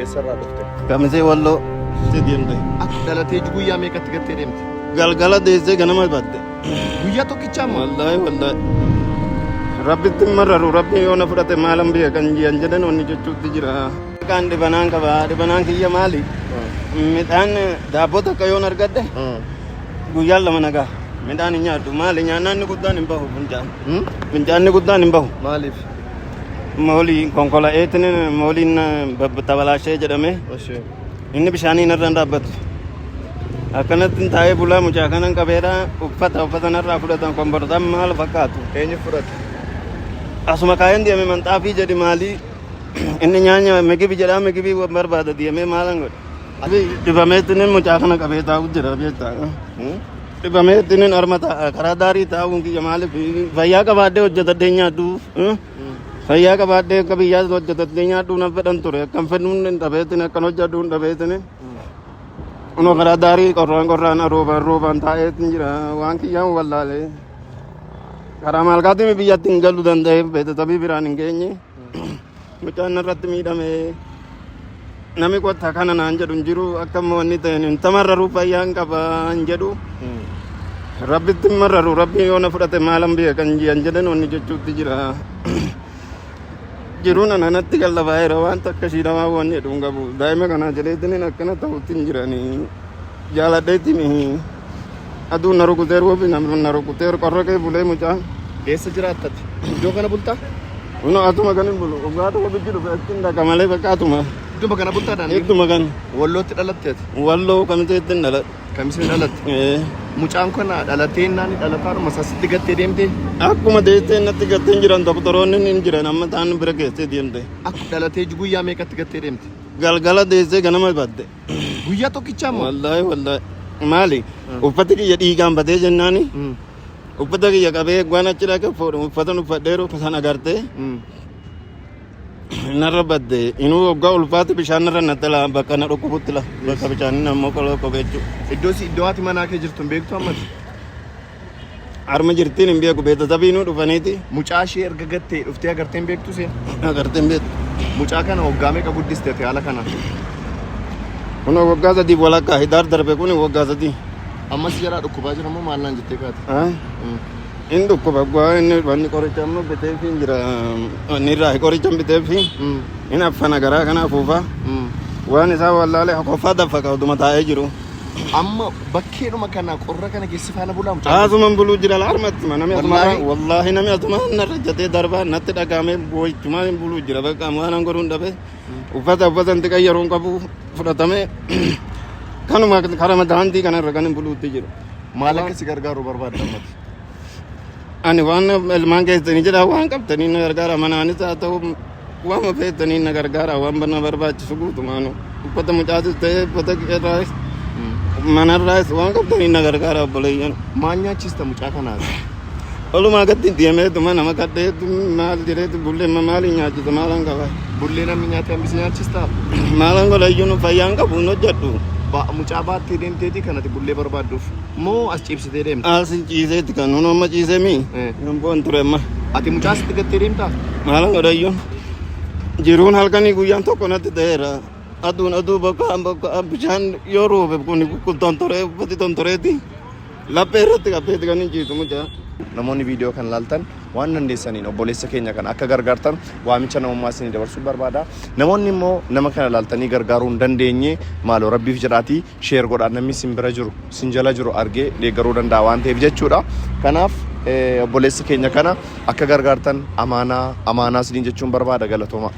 eessarraa dhufte? Kamisee walloo si deemte. Akka dhalatee guyyaa meeqatti gattee deemte? Galgala deessee ganama badde. Guyyaa tokkichaa moo? Wallaahi. Rabbitti marraru rabbi yoo na fudhate maalan biyya kan jiran jedhan onni jechuutti jira. Kan dhibanaan qaba dhibanaan kiyya maali? Midhaan daabboo takka yoon argadde guyyaan lama nagaa. Midhaan hin nyaadhu maali nyaannaan ni guddaan hin bahu fincaani. Fincaanni guddaan hin bahu. Maaliif? Moolii konkolaatiin mooliin tabalaashee jedhame. Inni bishaaniin irra hin dhaabbatu. Akkanatti taa'ee bulaa mucaa kanan qabeedha uffata narraa fudhatan kombortaan maal fakkaatu. Eenyu fudhate? Asuma kaayeen deeme manxaafii jedhi maali inni nyaanya migibi jedhaa migibii barbaada deemee maalan godhe. Dhibameettinin mucaa kana qabee taa'u jira beektaa. Dhibameettinin arma ta'a karaa daarii taa'uun kiyya maaliif fayyaa qabaadhee hojjetadhee nyaadhu. Fayyaa qabaadhee akka biyyaa hojjetadhee nyaadhu na fedhan ture akkan fedhuun hin dhabeetin akkan hojjedhu hin dhabeetin. Uno karaa daarii qorraan roobaan taa'eetin jira waan kiyyaan wallaalee. Karaa maalkaatiin biyyatti hin galuu danda'e beektatabii biraan hin geenye. Mucaan irratti miidhame namni qotta kana naan jedhu hin jiru akka moonni ta'een hin tamarraru fayyaan qaba hin jedhu. Rabbitti marraru rabbi yoo na fudhate maalan biyya kan jiran jedhan onni jechuutti jira. Jiruun ananatti gallabaa'eera waan takka shiidhamaa waan jedhu hin qabu. Daa'ima kanaa jedheetiin akkana ta'utti hin jiranii. Jaaladheetiin aduun na rukuteeru wofi na rukuteeru qorra kee bulee mucaan. Eessa jiraattati? Iddoo kana bultaa? Uno atuma kan hin bulu. Ugaata wobichi dhufe ittiin dhaqa malee fakkaatuma. Idduma kana bultaa dhaan? Idduma kan. Wallootti dhalatteeti? Walloo kamisee ittiin dhaladhe. Kamisee dhalatte? Mucaan kana dhalatee naani dhalataadhuma sasitti gattee deemtee? Akkuma deessee natti gattee jiran doktoroonni hin jiran amma ta'an bira geessee deemte. Akka dhalatee guyyaa meeqatti gattee deemte? Galgala deessee ganama badde. Guyyaa tokkichaa moo? Wallaahi. Maali? Uffati kiyya dhiigaan badee jennaani. Uffata kiyya qabee waan achi dhaqe uffatan uffadheeru san agartee. Narra badde inuu waggaa ulfaatu bishaan narra nattala bakka na dhukkubutti la bakka bishaan nammoo qobeechuu. Iddoo ati manaa kee jirtu hin beektu ammati? Harma jirtiin hin beeku beektatabiinuu dhufaniiti. Mucaa ishee erga gattee dhuftee agartee hin beektu seen? Agartee hin beektu. Mucaa kana waggaa meeqa guddistee haala kanaan? Kun waggaa sadii walakkaa hidaar darbe kun waggaa sadii. Ammas jaraa dhukkubaa jira moo maallaan jettee kaate? Inni dhukkuba bu'aa inni wanni qoricha amma biteefi jira inni irraa qoricha biteefi inni affana garaa kana afuufa waan isaa wallaalee qofaa daffa qabduma taa'ee jiru. Amma bakkeedhuma kana qorra kana keessi faana bulaa mucaa? Asuman buluu jira laarmatti namni asuma wallaahi namni asuma narra jatee darbaa natti dhagaamee boo'ichumaan buluu jira bakka waan godhuun dhabe uffata itti qayyaruun qabu fudhatamee kanuma karama daandii kanarra kan buluutti jiru. Maal akka si gargaaru barbaadda ammati? Ani waan ilmaan keessanii jedha waan qabtanii na gargaara manaanis haa ta'u waan feetanii na gargaara waan bana barbaachisu guutumaanu uffata mucaatis ta'ee uffata qeerraas manarraas waan qabtanii na gargaara obboleeyyan. Maal nyaachista mucaa kanaati? Walumaa gatti deemeetuma nama kadheetu maal jedheetu bullee maaliin nyaachisa maalan qaba? Bullee namni nyaata hambisee nyaachistaa? Maalan godhayyuun fayyaan qabu hin hojjedhu. Mucaa baattee deemteeti kanati bullee barbaadduuf moo as ciibsitee deemte? As ciiseetti kan nuun amma ciisee mii? Gamboon ture amma. Ati mucaa sitti gattee deemtaa? Maalan godhayyuun jiruun halkanii guyyaan tokko natti ta'eera. Aduu bakka bishaan yoo roobe kun tontoree uffati tontoreeti laphee irratti qabbeeti kan hin ciisu mucaa. Namoonni viidiyoo kan laaltan waan dandeessaniin obboleessa keenya kan akka gargaartan waamicha namummaa isinii dabarsuu barbaada. Namoonni immoo nama kana laaltanii gargaaruu hin dandeenye maaloo rabbiif jedhaatii sheer godhaa namni sin bira jiru sin jala jiru argee deeggaruu danda'a waan ta'eef jechuudha. Kanaaf obboleessa keenya kana akka gargaartan amaanaa isiniin jechuun barbaada galatooma.